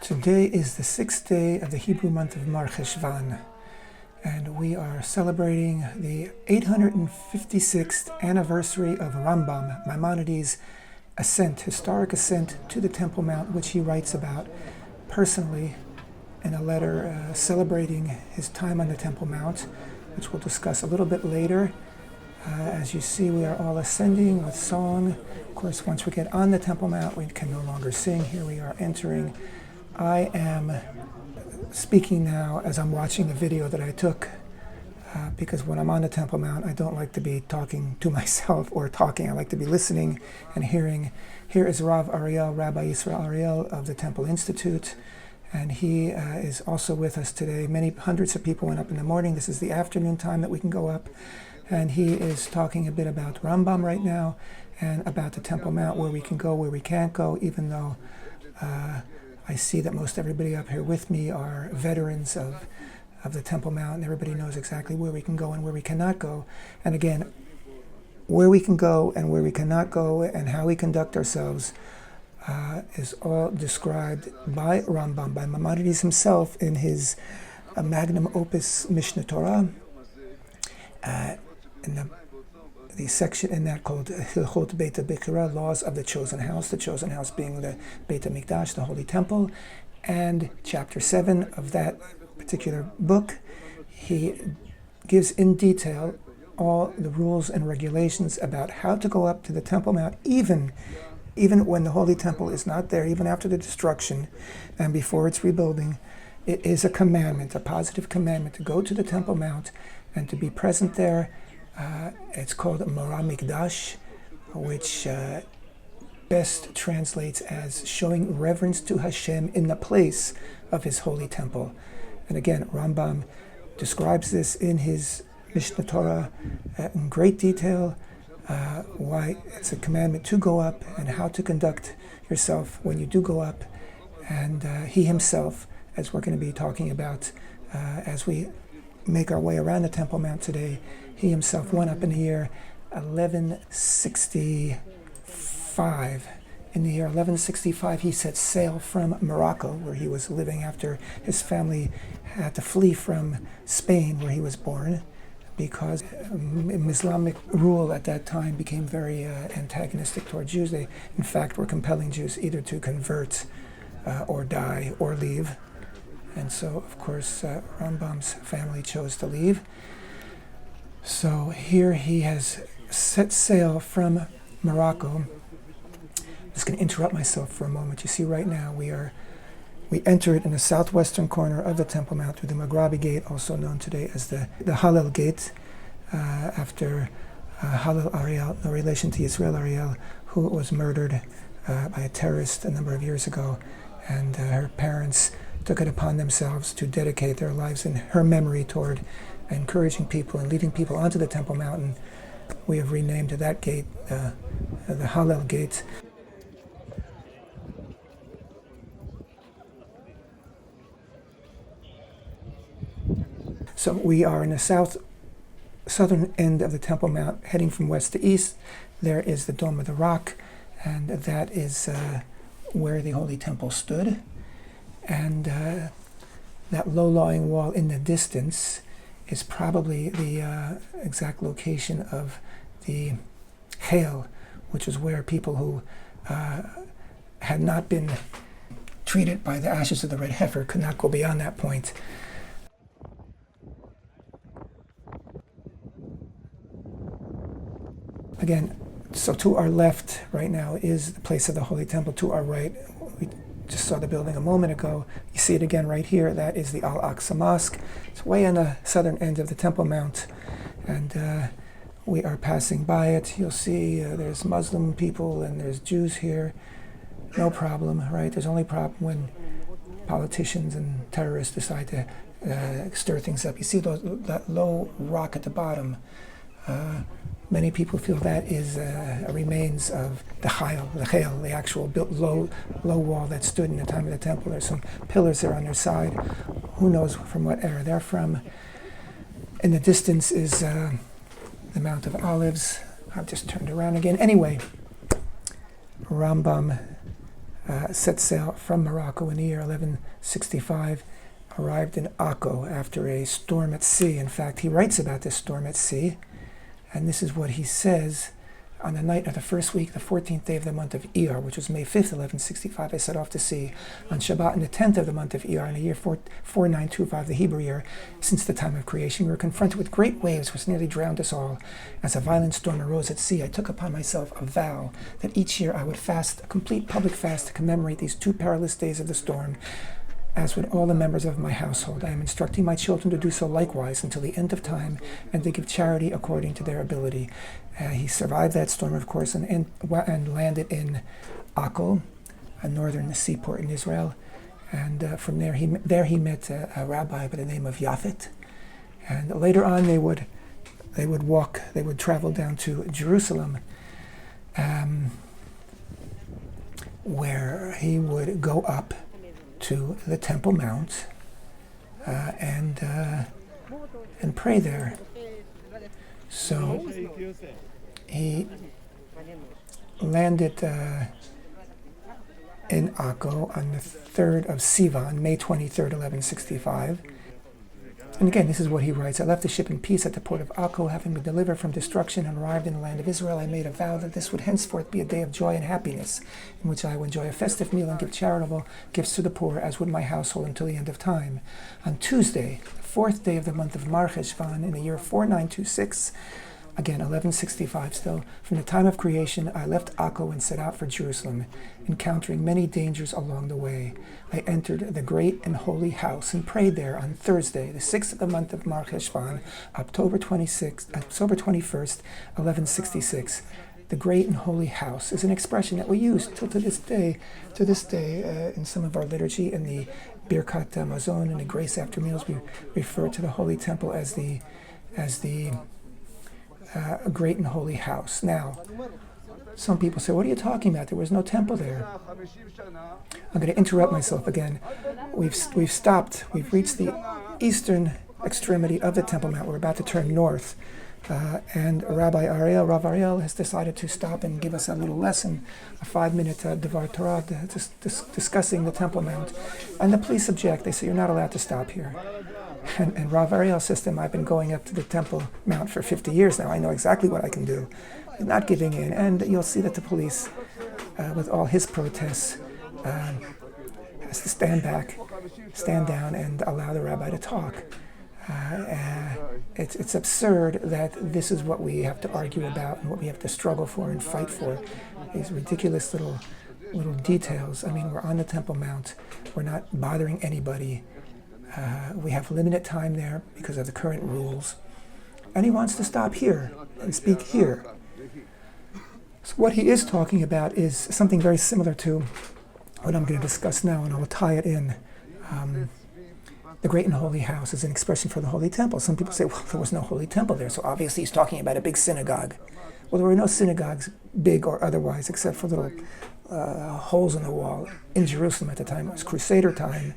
Today is the 6th day of the Hebrew month of Marcheshvan, and we are celebrating the 856th anniversary of Rambam, Maimonides' ascent, historic ascent to the Temple Mount, which he writes about personally in a letter celebrating his time on the Temple Mount, which we'll discuss a little bit later. As you see, we are all ascending with song. Of course, once we get on the Temple Mount, we can no longer sing. Here we are entering. I am speaking now as I'm watching the video that I took, because when I'm on the Temple Mount, I don't like to be talking to myself or talking. I like to be listening and hearing. Here is Rabbi Yisrael Ariel of the Temple Institute, and he is also with us today. Many hundreds of people went up in the morning. This is the afternoon time that we can go up, and he is talking a bit about Rambam right now and about the Temple Mount, where we can go, where we can't go, even though I see that most everybody up here with me are veterans of the Temple Mount, and everybody knows exactly where we can go and where we cannot go. And again, where we can go and where we cannot go and how we conduct ourselves is all described by Rambam, by Maimonides himself, in his magnum opus Mishnah Torah, in the section in that called Hilchot Beit HaBechira, laws of the chosen house being the Beit HaMikdash, the Holy Temple. And chapter 7 of that particular book, he gives in detail all the rules and regulations about how to go up to the Temple Mount, even when the Holy Temple is not there, even after the destruction and before its rebuilding. It is a commandment, a positive commandment, to go to the Temple Mount and to be present there. It's called Mora Mikdash, which best translates as showing reverence to Hashem in the place of his holy temple. And again, Rambam describes this in his Mishnah Torah in great detail, why it's a commandment to go up and how to conduct yourself when you do go up. And he himself, as we're going to be talking about as we make our way around the Temple Mount today, he himself went up in the year 1165. In the year 1165, he set sail from Morocco, where he was living after his family had to flee from Spain, where he was born, because Islamic rule at that time became very antagonistic toward Jews. They, in fact, were compelling Jews either to convert or die or leave. And so, of course, Rambam's family chose to leave. So here he has set sail from Morocco. I'm just going to interrupt myself for a moment. You see, right now we entered in the southwestern corner of the Temple Mount through the Maghrabi Gate, also known today as the Hallel Gate, after Hallel Ariel, no relation to Yisrael Ariel, who was murdered by a terrorist a number of years ago, and her parents took it upon themselves to dedicate their lives in her memory toward encouraging people and leading people onto the Temple Mountain. We have renamed that gate the Hallel Gate. So we are in the southern end of the Temple Mount, heading from west to east. There is the Dome of the Rock, and that is where the Holy Temple stood. And that low-lying wall in the distance is probably the exact location of the Hail, which is where people who had not been treated by the ashes of the red heifer could not go beyond that point. Again, so to our left right now is the place of the Holy Temple. To our right, we just saw the building a moment ago. You see it again right here. That is the Al-Aqsa Mosque. It's way on the southern end of the Temple Mount, and we are passing by it. You'll see there's Muslim people and there's Jews here. No problem, right? There's only problem when politicians and terrorists decide to stir things up. You see that low rock at the bottom. Many people feel that is remains of the Chayil, the actual built low wall that stood in the time of the temple. There's some pillars there on their side. Who knows from what era they're from. In the distance is the Mount of Olives. I've just turned around again. Anyway, Rambam set sail from Morocco in the year 1165, arrived in Akko after a storm at sea. In fact, he writes about this storm at sea, and this is what he says. On the night of the first week, the 14th day of the month of Iyar, which was May 5th, 1165, I set off to sea. On Shabbat, in the 10th of the month of Iyar, in the year 4925, the Hebrew year, since the time of creation, we were confronted with great waves which nearly drowned us all. As a violent storm arose at sea, I took upon myself a vow that each year I would fast, a complete public fast, to commemorate these 2 perilous days of the storm, as would all the members of my household. I am instructing my children to do so likewise until the end of time, and to give charity according to their ability. He survived that storm, of course, and landed in Akko, a northern seaport in Israel. And from there, he met a rabbi by the name of Yafet. And later on, they would travel down to Jerusalem, where he would go up to the Temple Mount and pray there. So he landed in Akko on the 3rd of Sivan, May 23rd, 1165. And again, this is what he writes. I left the ship in peace at the port of Akko, having been delivered from destruction and arrived in the land of Israel. I made a vow that this would henceforth be a day of joy and happiness, in which I would enjoy a festive meal and give charitable gifts to the poor, as would my household until the end of time. On Tuesday, the 4th day of the month of Marcheshvan, in the year 4926, again, 1165 still, from the time of creation, I left Akko and set out for Jerusalem, encountering many dangers along the way. I entered the great and holy house and prayed there on Thursday, the 6th of the month of Marcheshvan, October 21st, 1166. The great and holy house is an expression that we use till to this day, in some of our liturgy. In the Birkat Hamazon and the grace after meals, we refer to the holy temple as the great and holy house. Now, some people say, what are you talking about? There was no temple there. I'm going to interrupt myself again. We've stopped. We've reached the eastern extremity of the Temple Mount. We're about to turn north. And Rav Ariel has decided to stop and give us a little lesson, a 5-minute Devar Torah, discussing the Temple Mount. And the police object. They say, you're not allowed to stop here. And Rav Ariel says to him, I've been going up to the Temple Mount for 50 years now. I know exactly what I can do. He's not giving in. And you'll see that the police, with all his protests, has to stand down, and allow the rabbi to talk. It's absurd that this is what we have to argue about and what we have to struggle for and fight for. These ridiculous little details. I mean, we're on the Temple Mount. We're not bothering anybody. We have limited time there because of the current rules. And he wants to stop here and speak here. So what he is talking about is something very similar to what I'm going to discuss now, and I'll tie it in. The great and holy house is an expression for the holy temple. Some people say, well, there was no holy temple there, so obviously he's talking about a big synagogue. Well, there were no synagogues, big or otherwise, except for little holes in the wall in Jerusalem at the time. It was Crusader time.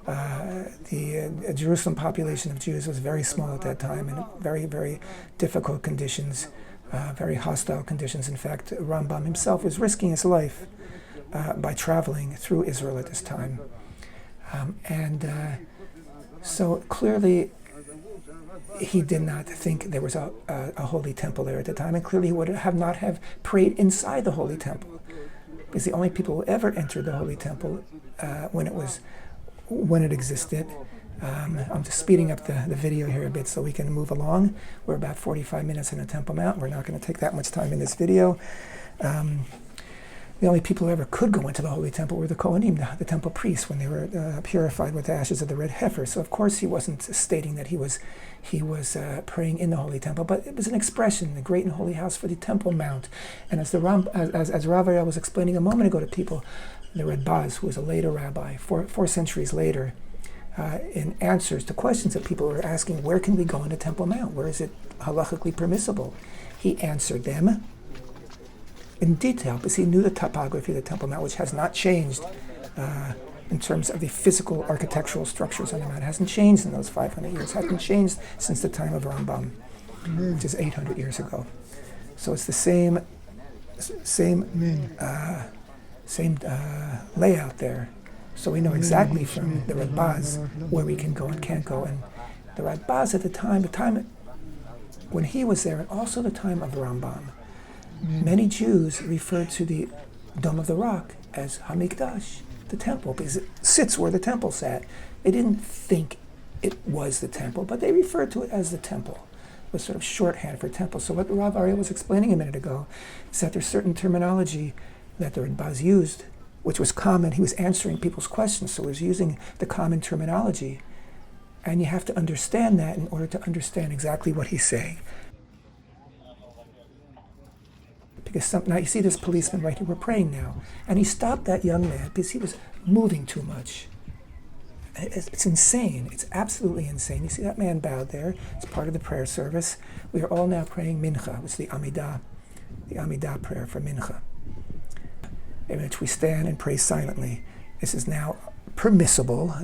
The Jerusalem population of Jews was very small at that time, in very, very difficult conditions, very hostile conditions. In fact, Rambam himself was risking his life by traveling through Israel at this time. So clearly he did not think there was a holy temple there at the time, and clearly he would not have prayed inside the holy temple, because the only people who ever entered the holy temple when it existed. I'm just speeding up the video here a bit so we can move along. We're about 45 minutes in the Temple Mount. We're not going to take that much time in this video. The only people who ever could go into the Holy Temple were the Kohanim, the temple priests, when they were purified with the ashes of the red heifer. So of course he wasn't stating that he was praying in the Holy Temple, but it was an expression, the great and holy house for the Temple Mount. And as Rav Ariel was explaining a moment ago to people, the Red Baz, who was a later rabbi, four centuries later, in answers to questions that people were asking, where can we go in the Temple Mount? Where is it halachically permissible? He answered them in detail, because he knew the topography of the Temple Mount, which has not changed in terms of the physical architectural structures on the Mount. It hasn't changed in those 500 years. It hasn't changed since the time of Rambam, which is 800 years ago. So it's the same same layout there. So we know exactly from the Rabbaz where we can go and can't go. And the Rabbaz at the time when he was there, and also the time of Rambam, many Jews referred to the Dome of the Rock as HaMikdash, the temple, because it sits where the temple sat. They didn't think it was the temple, but they referred to it as the temple. It was sort of shorthand for temple. So what Rav Aryeh was explaining a minute ago is that there's certain terminology that the Rabbaz used, which was common. He was answering people's questions, so he was using the common terminology. And you have to understand that in order to understand exactly what he's saying. Because now you see this policeman right here, we're praying now, and he stopped that young man because he was moving too much. It's insane. It's absolutely insane. You see that man bowed there. It's part of the prayer service. We are all now praying Mincha, which is the Amidah prayer for Mincha, in which we stand and pray silently. This is now permissible,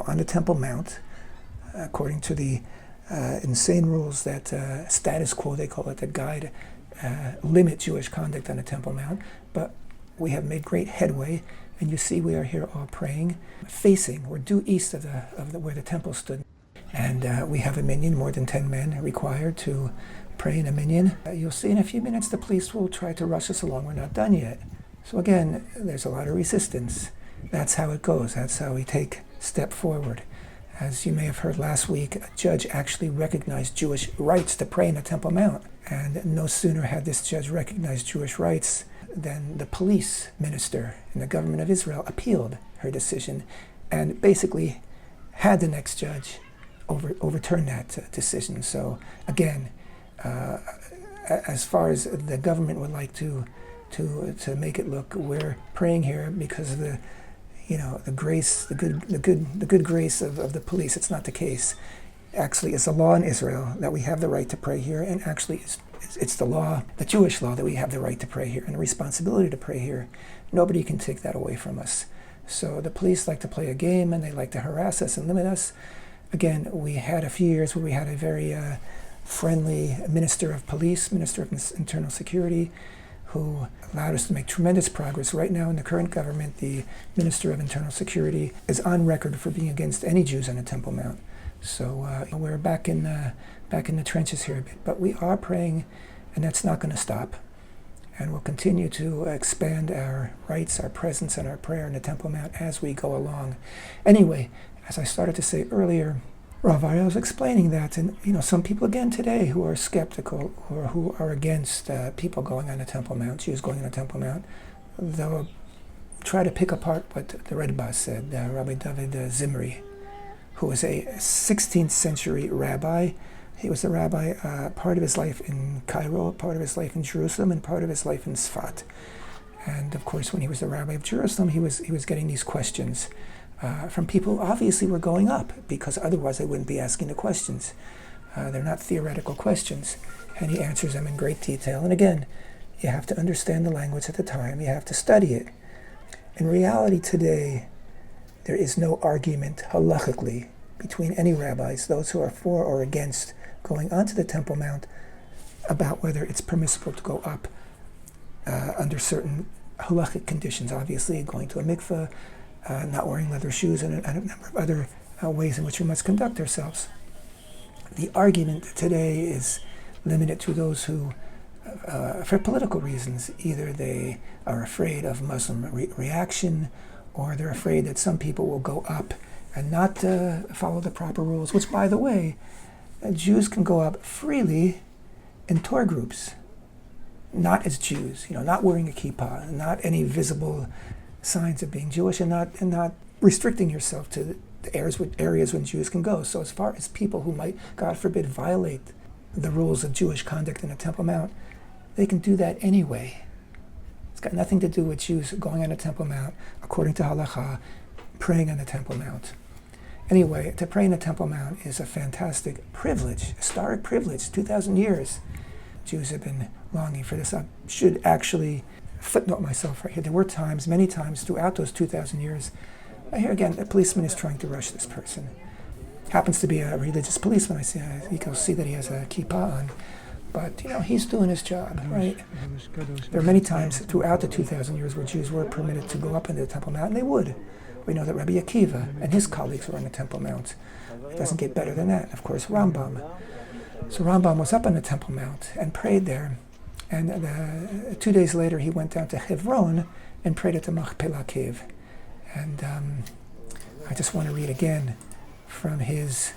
on the Temple Mount, according to the insane rules that status quo, they call it, that guide, limit Jewish conduct on the Temple Mount. But we have made great headway. And you see we are here all praying, we're due east of where the temple stood. And we have a minyan, more than 10 men required to pray in a minyan. You'll see in a few minutes the police will try to rush us along. We're not done yet. So again, there's a lot of resistance. That's how it goes. That's how we take step forward. As you may have heard last week, a judge actually recognized Jewish rights to pray in the Temple Mount. And no sooner had this judge recognized Jewish rights then the police minister in the government of Israel appealed her decision and basically had the next judge overturn that decision. So again, as far as the government would like to make it look, we're praying here because of the grace, the good grace of the police. It's not the case. Actually, it's a law in Israel that we have the right to pray here, and actually it's the law, the Jewish law, that we have the right to pray here and the responsibility to pray here. Nobody can take that away from us. So the police like to play a game and they like to harass us and limit us. Again, we had a few years where we had a very friendly Minister of Police, Minister of Internal Security, who allowed us to make tremendous progress. Right now in the current government, the Minister of Internal Security is on record for being against any Jews on the Temple Mount. So we're back in the trenches here a bit, but we are praying, and that's not going to stop. And we'll continue to expand our rights, our presence, and our prayer in the Temple Mount as we go along. Anyway, as I started to say earlier, Rav Aryeh was explaining that, and some people again today who are skeptical or who are against people going on the Temple Mount, Jews going on the Temple Mount, they'll try to pick apart what the Rabbaz said, Rabbi David Zimri, who was a 16th century rabbi. He was a rabbi part of his life in Cairo, part of his life in Jerusalem, and part of his life in Sfat. And of course, when he was the rabbi of Jerusalem, he was getting these questions from people who obviously were going up, because otherwise they wouldn't be asking the questions. They're not theoretical questions. And he answers them in great detail. And again, you have to understand the language at the time. You have to study it. In reality today, there is no argument halachically between any rabbis, those who are for or against going onto the Temple Mount, about whether it's permissible to go up under certain halachic conditions. Obviously, going to a mikveh, not wearing leather shoes, and a number of other ways in which we must conduct ourselves. The argument today is limited to those who, for political reasons, either they are afraid of Muslim reaction, or they're afraid that some people will go up and not follow the proper rules, which, by the way, Jews can go up freely in Torah groups, not as Jews, not wearing a kippah, not any visible signs of being Jewish, and not restricting yourself to the areas when Jews can go. So as far as people who might, God forbid, violate the rules of Jewish conduct in the Temple Mount, they can do that anyway. It's got nothing to do with Jews going on the Temple Mount, according to halacha, praying on the Temple Mount. Anyway, to pray in the Temple Mount is a fantastic privilege, historic privilege, 2,000 years. Jews have been longing for this. I should actually footnote myself right here. There were times, many times throughout those 2,000 years, I hear again, a policeman is trying to rush this person. Happens to be a religious policeman. I see, you can see that he has a kippah on. But, he's doing his job, right? There are many times throughout the 2,000 years where Jews were permitted to go up into the Temple Mount, and they would. We know that Rabbi Akiva and his colleagues were on the Temple Mount. It doesn't get better than that. Of course, Rambam. So Rambam was up on the Temple Mount and prayed there. And 2 days later, he went down to Hebron and prayed at the Machpelah cave. And I just want to read again from his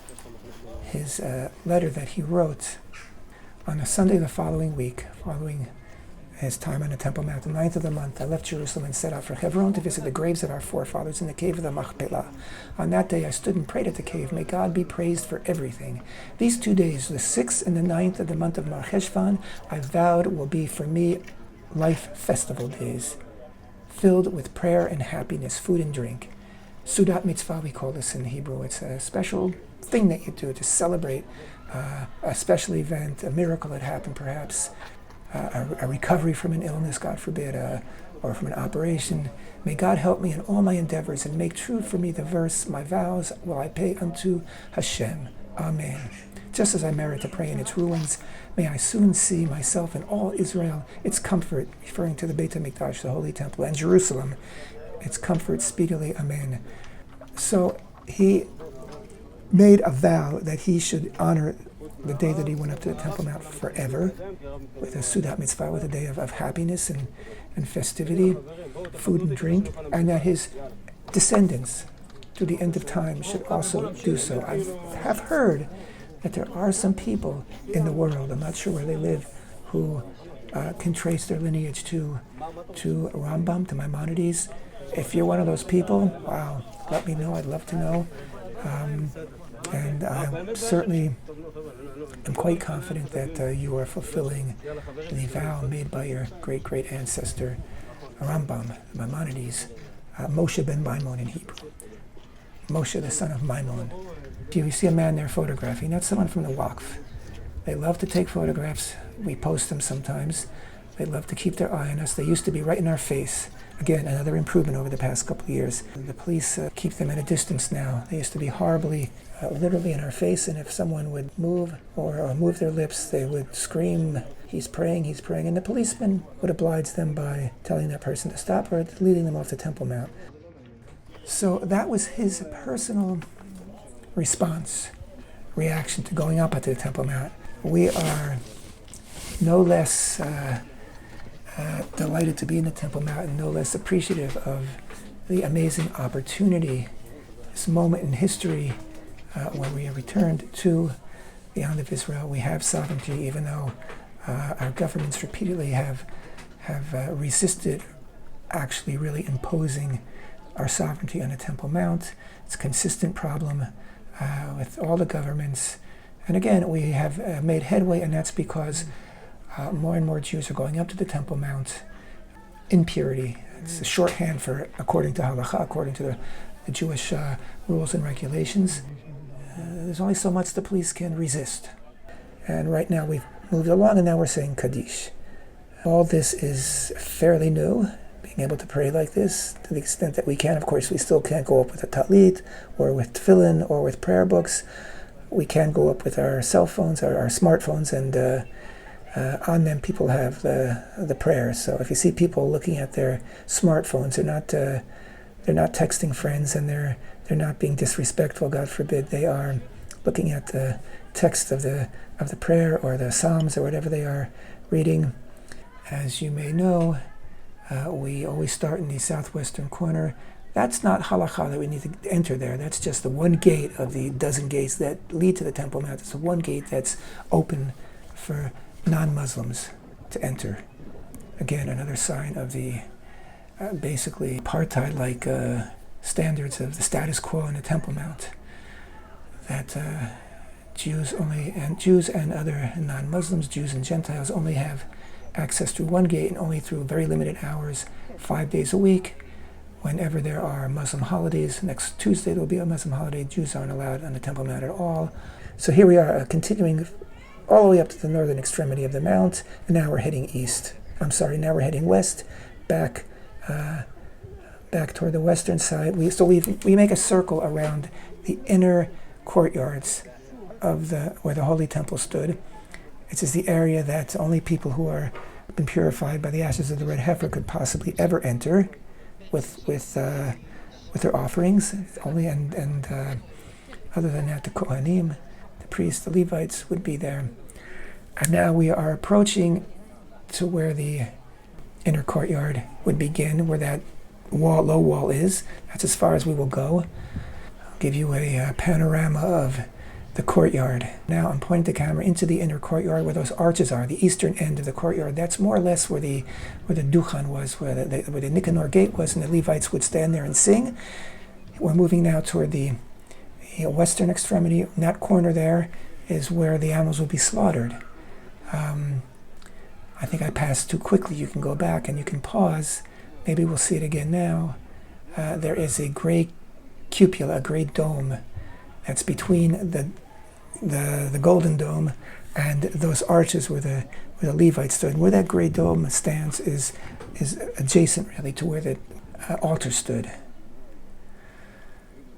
letter that he wrote on a Sunday the following week, following his time on the Temple Mount, the 9th of the month. I left Jerusalem and set out for Hebron to visit the graves of our forefathers in the cave of the Machpelah. On that day I stood and prayed at the cave. May God be praised for everything. These 2 days, the 6th and the 9th of the month of Marcheshvan, I vowed will be for me life festival days, filled with prayer and happiness, food and drink. Sudat mitzvah, we call this in Hebrew. It's a special thing that you do to celebrate a special event, a miracle that happened perhaps, a recovery from an illness, God forbid, or from an operation. May God help me in all my endeavors and make true for me the verse, my vows will I pay unto Hashem. Amen. Just as I merit to pray in its ruins, may I soon see myself in all Israel, its comfort, referring to the Beit HaMikdash, the Holy Temple, and Jerusalem, its comfort speedily. Amen. So he made a vow that he should honor the day that he went up to the Temple Mount forever, with a Sudat mitzvah, with a day of happiness and festivity, food and drink, and that his descendants to the end of time should also do so. I have heard that there are some people in the world, I'm not sure where they live, who can trace their lineage to Rambam, to Maimonides. If you're one of those people, wow, let me know. I'd love to know. And I certainly am quite confident that you are fulfilling the vow made by your great ancestor, Rambam, Maimonides, Moshe ben Maimon in Hebrew. Moshe, the son of Maimon. You see a man there photographing. That's someone from the Waqf. They love to take photographs. We post them sometimes. They love to keep their eye on us. They used to be right in our face. Again, another improvement over the past couple of years. The police keep them at a distance now. They used to be horribly, literally in our face, and if someone would move or move their lips, they would scream, he's praying, and the policeman would oblige them by telling that person to stop or leading them off the Temple Mount. So that was his personal response, reaction to going up onto the Temple Mount. We are no less delighted to be in the Temple Mount and no less appreciative of the amazing opportunity, this moment in history when we are returned to the land of Israel. We have sovereignty, even though our governments repeatedly have resisted actually really imposing our sovereignty on the Temple Mount. It's a consistent problem with all the governments. And again, we have made headway, and that's because more and more Jews are going up to the Temple Mount in purity. It's a shorthand for according to halakha, according to the Jewish rules and regulations. There's only so much the police can resist. And right now we've moved along, and now we're saying Kaddish. All this is fairly new, being able to pray like this, to the extent that we can. Of course, we still can't go up with a talit, or with tefillin, or with prayer books. We can go up with our cell phones, our smartphones, and on them people have the prayers. So if you see people looking at their smartphones, they're not texting friends, and they're not being disrespectful, God forbid. They are looking at the text of the prayer or the Psalms or whatever they are reading. As you may know, we always start in the southwestern corner. That's not halakha that we need to enter there. That's just the one gate of the dozen gates that lead to the Temple Mount. It's the one gate that's open for non-Muslims to enter. Again, another sign of the basically apartheid-like standards of the status quo in the Temple Mount. That Jews and other non-Muslims, Jews and Gentiles, only have access through one gate and only through very limited hours, 5 days a week. Whenever there are Muslim holidays, next Tuesday there will be a Muslim holiday, Jews aren't allowed on the Temple Mount at all. So here we are continuing all the way up to the northern extremity of the mount, and now we're heading now we're heading west, back toward the western side. We make a circle around the inner courtyards of where the Holy Temple stood, It is the area that only people who are been purified by the ashes of the red heifer could possibly ever enter with their offerings. Only and other than that, the Kohanim, the priests, the Levites would be there. And now we are approaching to where the inner courtyard would begin, where that low wall is. That's as far as we will go. I'll give you a panorama of the courtyard. Now I'm pointing the camera into the inner courtyard where those arches are, the eastern end of the courtyard. That's more or less where the Duchan was, where the Nicanor gate was, and the Levites would stand there and sing. We're moving now toward the western extremity. In that corner there is where the animals would be slaughtered. I think I passed too quickly. You can go back and you can pause. Maybe we'll see it again now. There is a gray cupola, a gray dome, that's between the golden dome and those arches where the Levites stood. Where that gray dome stands is adjacent really to where the altar stood.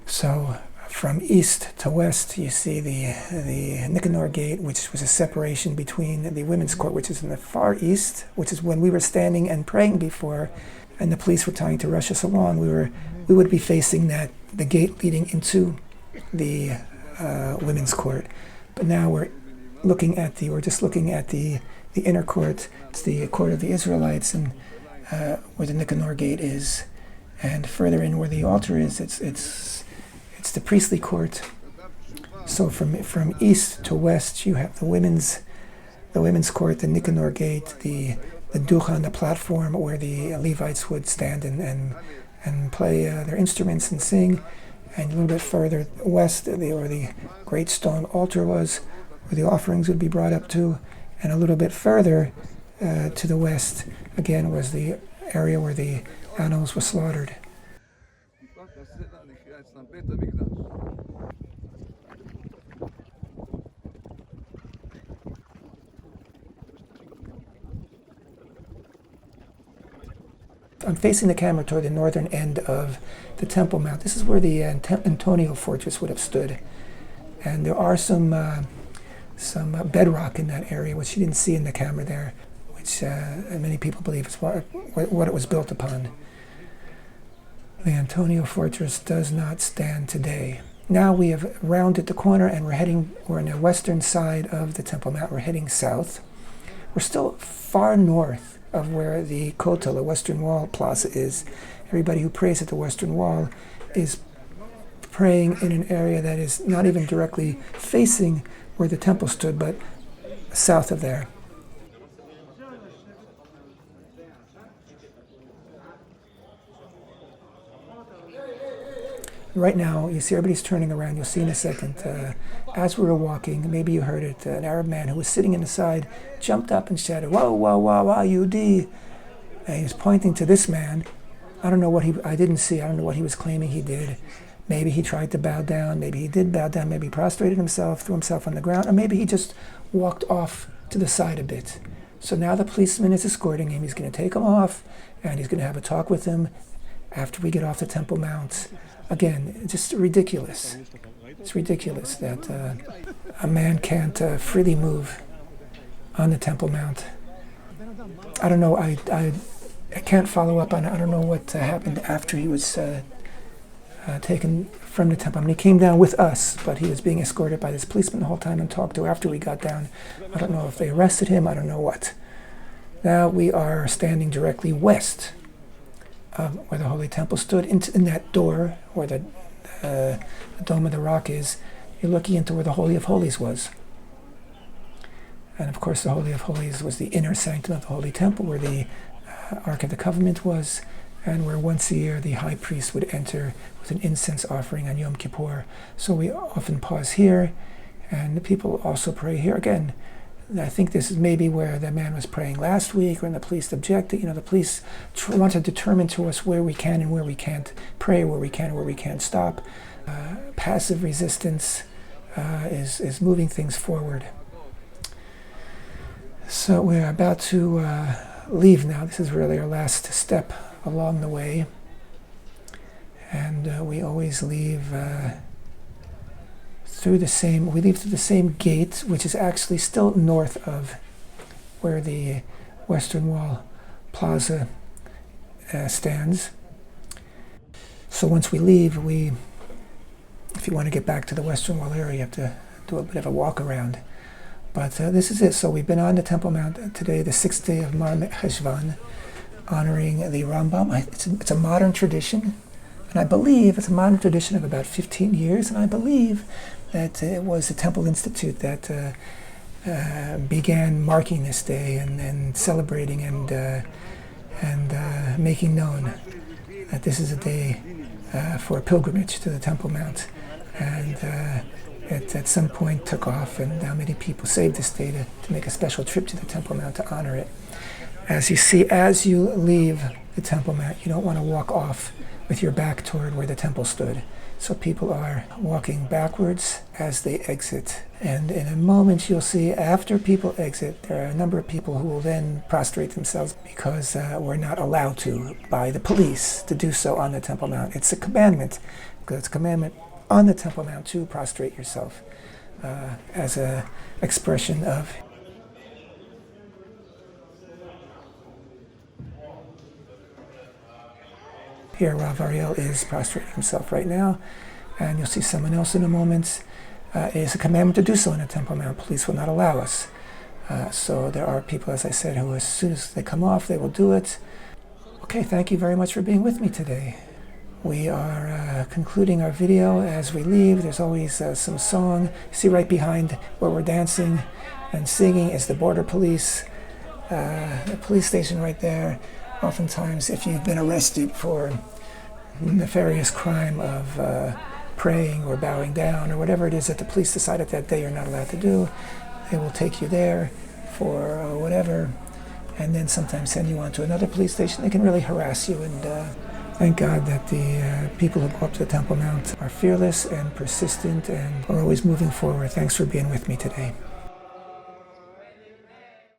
So from east to west, you see the Nicanor gate, which was a separation between the women's court, which is in the far east, which is when we were standing and praying before, and the police were trying to rush us along. We would be facing the gate leading into the women's court, but now we're just looking at the inner court. It's the court of the Israelites, and where the Nicanor gate is, and further in where the altar is, it's the priestly court. So from east to west, you have the women's court, the Nicanor gate, the Duchan, the platform where the Levites would stand and play their instruments and sing. And a little bit further west, where the great stone altar was, where the offerings would be brought up to. And a little bit further to the west, again, was the area where the animals were slaughtered. I'm facing the camera toward the northern end of the Temple Mount. This is where the Antonio fortress would have stood. And there are some bedrock in that area, which you didn't see in the camera there, which many people believe is what it was built upon. The Antonio fortress does not stand today. Now we have rounded the corner and we're on the western side of the Temple Mount. We're heading south. We're still far north of where the Kotel, the Western Wall Plaza is. Everybody who prays at the Western Wall is praying in an area that is not even directly facing where the temple stood, but south of there. Right now, you see everybody's turning around. You'll see in a second. As we were walking, maybe you heard it, an Arab man who was sitting in the side jumped up and shouted, "Whoa, whoa, whoa, whoa, Yehudi!" And he was pointing to this man. I don't know what he was claiming he did. Maybe he tried to bow down. Maybe he did bow down. Maybe he prostrated himself, threw himself on the ground, or maybe he just walked off to the side a bit. So now the policeman is escorting him. He's going to take him off, and he's going to have a talk with him after we get off the Temple Mount. Again, just ridiculous. It's ridiculous that a man can't freely move on the Temple Mount. I don't know. I can't follow up on it. I don't know what happened after he was taken from the temple. I mean, he came down with us, but he was being escorted by this policeman the whole time and talked to after we got down. I don't know if they arrested him. I don't know what. Now we are standing directly west of where the Holy Temple stood, in that door where the Dome of the Rock is. You're looking into where the Holy of Holies was. And of course, the Holy of Holies was the inner sanctum of the Holy Temple, where the Ark of the Covenant was, and where once a year the high priest would enter with an incense offering on Yom Kippur. So we often pause here, and the people also pray here. Again, I think this is maybe where the man was praying last week, when the police objected. The police want to determine to us where we can and where we can't pray, where we can and where we can't stop. Passive resistance is moving things forward. So we're about to leave now. This is really our last step along the way. And we always leave through the same, we leave through the same gate, which is actually still north of where the Western Wall Plaza stands. So once we leave, if you want to get back to the Western Wall area, you have to do a bit of a walk around. But this is it. So we've been on the Temple Mount today, the 6th day of Marcheshvan, honoring the Rambam. It's a modern tradition, and I believe it's a modern tradition of about 15 years, and I believe that it was the Temple Institute that began marking this day and celebrating and making known that this is a day for a pilgrimage to the Temple Mount. And it at some point took off, and now many people save this day to make a special trip to the Temple Mount to honor it. As you see, as you leave the Temple Mount, you don't want to walk off with your back toward where the temple stood. So people are walking backwards as they exit. And in a moment you'll see, after people exit, there are a number of people who will then prostrate themselves because we're not allowed to by the police to do so on the Temple Mount. It's a commandment, because it's a commandment on the Temple Mount to prostrate yourself as an expression of here. Rav Ariel is prostrating himself right now, and you'll see someone else in a moment. It is a commandment to do so in the Temple Mount. Police will not allow us. So there are people, as I said, who as soon as they come off, they will do it. Okay, thank you very much for being with me today. We are concluding our video. As we leave, there's always some song. You see right behind where we're dancing and singing is the border police, the police station right there. Oftentimes, if you've been arrested for nefarious crime of praying or bowing down or whatever it is that the police decided that day you're not allowed to do, they will take you there for whatever, and then sometimes send you on to another police station. They can really harass you, and thank God that the people who go up to the Temple Mount are fearless and persistent and are always moving forward. Thanks for being with me today.